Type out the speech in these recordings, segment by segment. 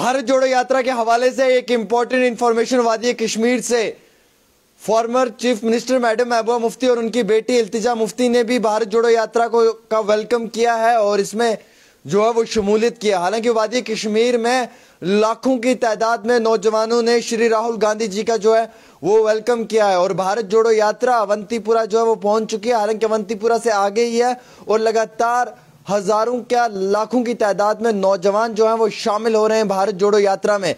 भारत जोड़ो यात्रा के हवाले से एक इंपॉर्टेंट इंफॉर्मेशन वादी कश्मीर से farmer chief minister madam Mehbooba Mufti और उनकी बेटी इल्तिजा मुफ्ती ने भी भारत जोड़ो यात्रा का वेलकम किया है और इसमें जो है वो शमूलियत किया। हालांकि वादी कश्मीर में लाखों की तादाद में नौजवानों ने श्री राहुल गांधी जी का जो है वो वेलकम किया है और भारत जोड़ो यात्रा अवंतीपुरा जो है वो पहुंच चुकी है। हालांकि अवंतीपुरा से आगे ही है और लगातार हजारों क्या लाखों की तादाद में नौजवान जो हैं वो शामिल हो रहे हैं भारत जोड़ो यात्रा में।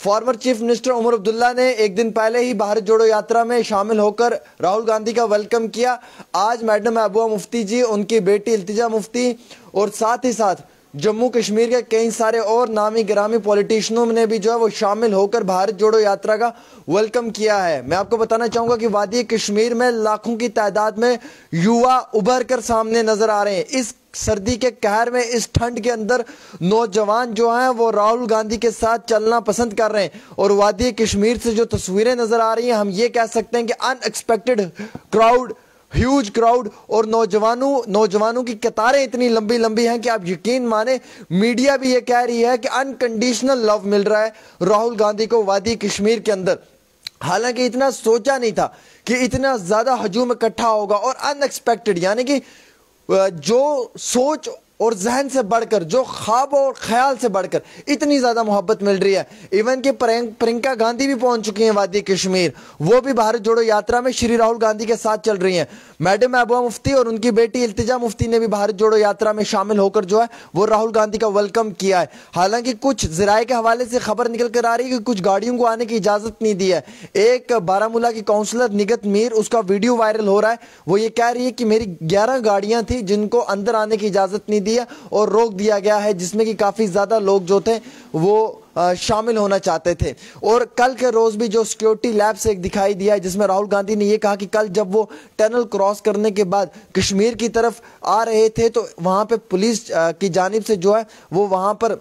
Former chief minister Omar Abdullah ने एक दिन पहले ही भारत जोड़ो यात्रा में शामिल होकर राहुल गांधी का वेलकम किया। आज मैडम महबूबा मुफ्ती जी, उनकी बेटी इल्तिजा मुफ्ती और साथ ही साथ जम्मू कश्मीर के कई सारे और नामी गिरामी पॉलिटिशियनों ने भी जो है वो शामिल होकर भारत जोड़ो यात्रा का वेलकम किया है। मैं आपको बताना चाहूंगा कि वादी कश्मीर में लाखों की तादाद में युवा उभर कर सामने नजर आ रहे हैं। इस सर्दी के कहर में, इस ठंड के अंदर नौजवान जो हैं वो राहुल गांधी के साथ चलना पसंद कर रहे हैं और वादी कश्मीर से जो तस्वीरें नजर आ रही हैं, हम ये कह सकते हैं कि अनएक्सपेक्टेड क्राउड, ह्यूज क्राउड और नौजवानों की कतारें इतनी लंबी लंबी हैं कि आप यकीन माने, मीडिया भी ये कह रही है कि अनकंडीशनल लव मिल रहा है राहुल गांधी को वादी कश्मीर के अंदर। हालांकि इतना सोचा नहीं था कि इतना ज्यादा हजूम इकट्ठा होगा और अनएक्सपेक्टेड, यानी कि जो सोच और जहन से बढ़कर, जो ख्वाब और ख्याल से बढ़कर इतनी ज्यादा मोहब्बत मिल रही है। इवन कि प्रियंका गांधी भी पहुंच चुकी हैं वादी कश्मीर, वो भी भारत जोड़ो यात्रा में श्री राहुल गांधी के साथ चल रही हैं। मैडम महबूबा मुफ्ती और उनकी बेटी इल्तिजा मुफ्ती ने भी भारत जोड़ो यात्रा में शामिल होकर जो है वो राहुल गांधी का वेलकम किया है। हालांकि कुछ जराये के हवाले से खबर निकल कर आ रही है कि कुछ गाड़ियों को आने की इजाजत नहीं दी है। एक बारामूला की काउंसलर निगत मीर, उसका वीडियो वायरल हो रहा है, वो ये कह रही है कि मेरी 11 गाड़ियां थी जिनको अंदर आने की इजाजत नहीं दी है और रोक दिया गया है, जिसमें कि काफी ज्यादा लोग जो थे वो शामिल होना चाहते थे। और कल के रोज भी जो सिक्योरिटी लैब से एक दिखाई दिया है जिसमें राहुल गांधी ने यह कहा कि कल जब वो टनल क्रॉस करने के बाद कश्मीर की तरफ आ रहे थे तो वहां पे पुलिस की जानिब से जो है वो वहां पर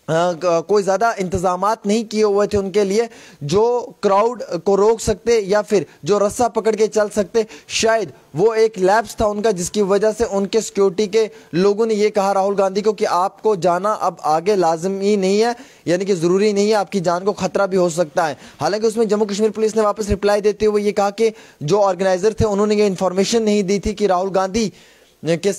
कोई ज्यादा इंतजामात नहीं किए हुए थे उनके लिए, जो क्राउड को रोक सकते या फिर जो रस्सा पकड़ के चल सकते। शायद वो एक लैप्स था उनका, जिसकी वजह से उनके सिक्योरिटी के लोगों ने ये कहा राहुल गांधी को कि आपको जाना अब आगे लाजमी नहीं है, यानी कि जरूरी नहीं है, आपकी जान को खतरा भी हो सकता है। हालांकि उसमें जम्मू कश्मीर पुलिस ने वापस रिप्लाई देते हुए ये कहा कि जो ऑर्गेनाइजर थे उन्होंने ये इंफॉर्मेशन नहीं दी थी कि राहुल गांधी किस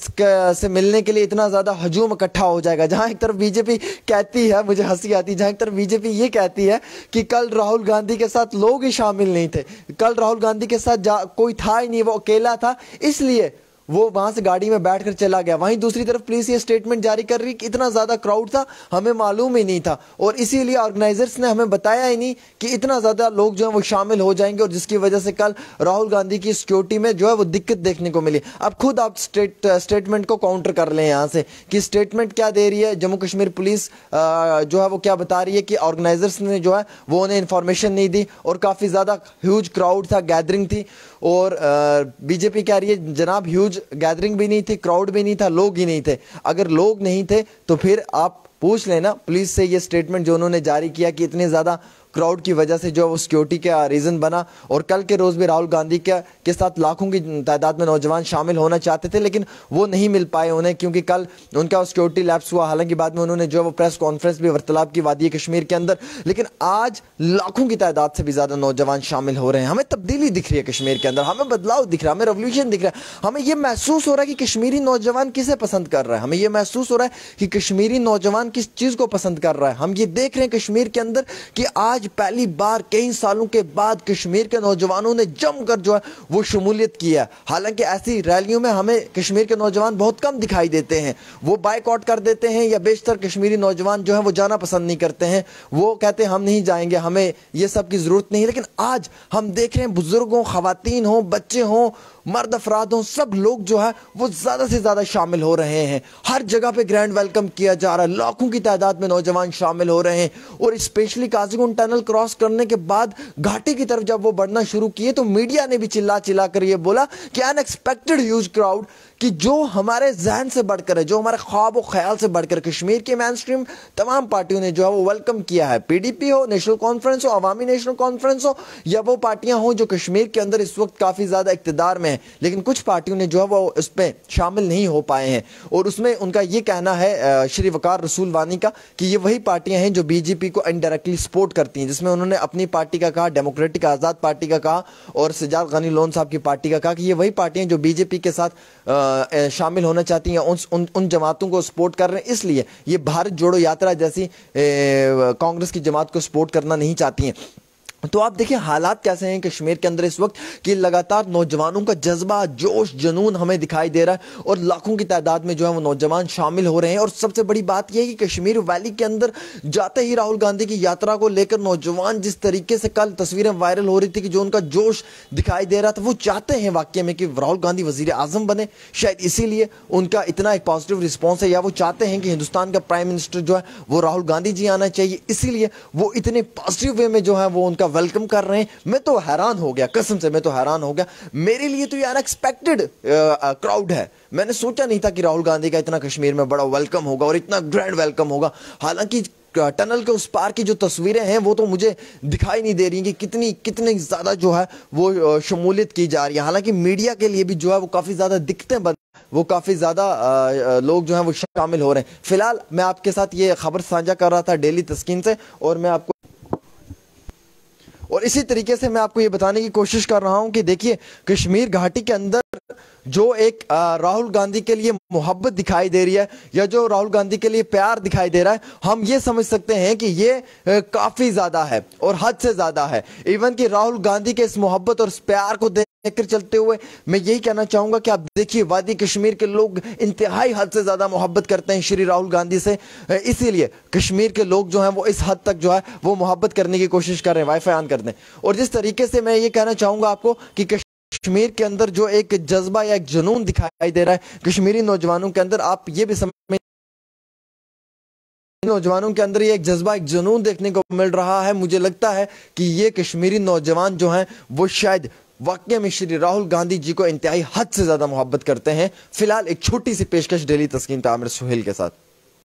से मिलने के लिए इतना ज्यादा हजूम इकट्ठा हो जाएगा। जहां एक तरफ बीजेपी कहती है, मुझे हंसी आती है, जहां एक तरफ बीजेपी ये कहती है कि कल राहुल गांधी के साथ लोग ही शामिल नहीं थे, कल राहुल गांधी के साथ कोई था ही नहीं, वो अकेला था, इसलिए वो वहां से गाड़ी में बैठकर चला गया। वहीं दूसरी तरफ पुलिस ये स्टेटमेंट जारी कर रही कि इतना ज्यादा क्राउड था, हमें मालूम ही नहीं था और इसीलिए ऑर्गेनाइजर्स ने हमें बताया ही नहीं कि इतना ज्यादा लोग जो है वो शामिल हो जाएंगे और जिसकी वजह से कल राहुल गांधी की सिक्योरिटी में जो है वो दिक्कत देखने को मिली। अब खुद आप स्टेटमेंट को काउंटर कर लें यहाँ से कि स्टेटमेंट क्या दे रही है जम्मू कश्मीर पुलिस, जो है वो क्या बता रही है कि ऑर्गेनाइजर्स ने जो है वो उन्हें इंफॉर्मेशन नहीं दी और काफी ज्यादा ह्यूज क्राउड था, गैदरिंग थी। और बीजेपी कह रही है जनाब ह्यूज गैदरिंग भी नहीं थी, क्राउड भी नहीं था, लोग ही नहीं थे। अगर लोग नहीं थे तो फिर आप पूछ लेना पुलिस से, ये स्टेटमेंट जो उन्होंने जारी किया कि इतने ज्यादा क्राउड की वजह से जो वो सिक्योरिटी का रीजन बना। और कल के रोज भी राहुल गांधी के साथ लाखों की तादाद में नौजवान शामिल होना चाहते थे, लेकिन वो नहीं मिल पाए उन्हें क्योंकि कल उनका सिक्योरिटी लैप्स हुआ। हालांकि बाद में उन्होंने जो वो प्रेस कॉन्फ्रेंस भी वार्तालाप की वादी कश्मीर के अंदर, लेकिन आज लाखों की तादाद से भी ज्यादा नौजवान शामिल हो रहे हैं। हमें तब्दीली दिख रही है कश्मीर के अंदर, हमें बदलाव दिख रहा है, हमें रेवोल्यूशन दिख रहा है। हमें यह महसूस हो रहा है कि कश्मीरी नौजवान किसे पसंद कर रहा है, हमें यह महसूस हो रहा है कि कश्मीरी नौजवान किस चीज को पसंद कर रहा है। हम ये देख रहे हैं कश्मीर के अंदर कि आज पहली बार कई सालों के बाद कश्मीर के नौजवानों ने जमकर जो है वो शमूलियत किया। हालांकि ऐसी रैलियों में हमें कश्मीर के नौजवान बहुत कम दिखाई देते हैं, वो बाइकआउट कर देते हैं या बेशतर कश्मीरी नौजवान जो है वो जाना पसंद नहीं करते हैं, वो कहते हैं हम नहीं जाएंगे, हमें ये सब की जरूरत नहीं। लेकिन आज हम देख रहे हैं बुजुर्ग हो, खवातीन हो, बच्चे हो, मर्द अफराद हो, सब लोग जो है वो ज्यादा से ज्यादा शामिल हो रहे हैं। हर जगह पे ग्रैंड वेलकम किया जा रहा है, लाखों की तादाद में नौजवान शामिल हो रहे हैं। और स्पेशली काजीगुंड टनल क्रॉस करने के बाद घाटी की तरफ जब वो बढ़ना शुरू किए तो मीडिया ने भी चिल्ला चिल्ला कर ये बोला कि अनएक्सपेक्टेड ह्यूज क्राउड, कि जो हमारे जहन से बढ़कर है, जो हमारे ख्वाब और ख्याल से बढ़कर कश्मीर के मेन स्ट्रीम तमाम पार्टियों ने जो है वो वेलकम किया है। पीडीपी हो, नेशनल कॉन्फ्रेंस हो, अवामी नेशनल कॉन्फ्रेंस हो, या वो पार्टियां हो जो कश्मीर के अंदर इस वक्त काफी ज्यादा इक्तदार में है, लेकिन कुछ पार्टियों ने जो है वो इस पे शामिल नहीं हो पाए हैं। और उसमें उनका ये कहना है श्री वकार रसूल वानी का कि ये वही पार्टियां हैं जो बीजेपी को इनडायरेक्टली सपोर्ट करती हैं, जिसमें उन्होंने अपनी पार्टी का कहा, डेमोक्रेटिक आजाद पार्टी का कहा और सिजाद गनी लोन साहब की पार्टी का कहा कि ये वही पार्टियां जो बीजेपी के साथ शामिल होना चाहती हैं, उन जमातों को सपोर्ट कर रहे हैं। इसलिए ये भारत जोड़ो यात्रा जैसी कांग्रेस की जमात को सपोर्ट करना नहीं चाहती हैं। तो आप देखिए हालात कैसे हैं कश्मीर के अंदर इस वक्त कि लगातार नौजवानों का जज्बा, जोश, जुनून हमें दिखाई दे रहा है और लाखों की तादाद में जो है वो नौजवान शामिल हो रहे हैं। और सबसे बड़ी बात यह है कि कश्मीर वैली के अंदर जाते ही राहुल गांधी की यात्रा को लेकर नौजवान जिस तरीके से कल तस्वीरें वायरल हो रही थी कि जो उनका जोश दिखाई दे रहा था, वो चाहते हैं वाकई में कि राहुल गांधी वजीर आजम बने। शायद इसीलिए उनका इतना एक पॉजिटिव रिस्पॉन्स है, या वो चाहते हैं कि हिंदुस्तान का प्राइम मिनिस्टर जो है वो राहुल गांधी जी आना चाहिए, इसीलिए वो इतने पॉजिटिव वे में जो है वो उनका वेलकम कर रहे हैं। मैं तो हैरान हो गया, कसम से मैं तो हैरान हो गया। मेरे लिए तो ये अनएक्सपेक्टेड क्राउड है। मैंने सोचा नहीं था कि राहुल गांधी का इतना कश्मीर में बड़ा वेलकम होगा और इतना ग्रैंड वेलकम होगा। हालांकि टनल के उस पार की जो तस्वीरें हैं वो तो मुझे दिखाई नहीं दे रही कि कितनी ज्यादा जो है वो शमूलियत की जा रही है। हालांकि मीडिया के लिए भी जो है वो काफी ज्यादा दिक्कतें बन, वो काफी ज्यादा लोग जो हैं वो शामिल हो रहे हैं। फिलहाल मैं आपके साथ ये खबर साझा कर रहा था डेली तस्कीन से, और इसी तरीके से मैं आपको ये बताने की कोशिश कर रहा हूं कि देखिए कश्मीर घाटी के अंदर जो एक राहुल गांधी के लिए मोहब्बत दिखाई दे रही है, या जो राहुल गांधी के लिए प्यार दिखाई दे रहा है, हम ये समझ सकते हैं कि ये काफी ज्यादा है और हद से ज्यादा है। इवन कि राहुल गांधी के इस मोहब्बत और इस प्यार को देखकर चलते हुए मैं यही कहना चाहूंगा कि आप देखिए वादी कश्मीर के लोग इंतहाई हद से ज्यादा मोहब्बत करते हैं श्री राहुल गांधी से। इसीलिए कश्मीर के लोग जो हैं वो इस हद तक जो है वो मोहब्बत करने की कोशिश कर रहे हैं। वाईफाई ऑन कर दें। और जिस तरीके से मैं ये कहना चाहूंगा आपको कि कश्मीर के अंदर जो एक जज्बा या एक जुनून दिखाई दे रहा है कश्मीरी नौजवानों के अंदर, आप ये भी समझ, नौजवानों के अंदर ये एक जज्बा, एक जुनून देखने को मिल रहा है। मुझे लगता है कि ये कश्मीरी नौजवान जो हैं वो शायद वाकई में श्री राहुल गांधी जी को इंतहाई हद से ज्यादा मोहब्बत करते हैं। फिलहाल एक छोटी सी पेशकश डेली तस्कीन तामिर सुहेल के साथ।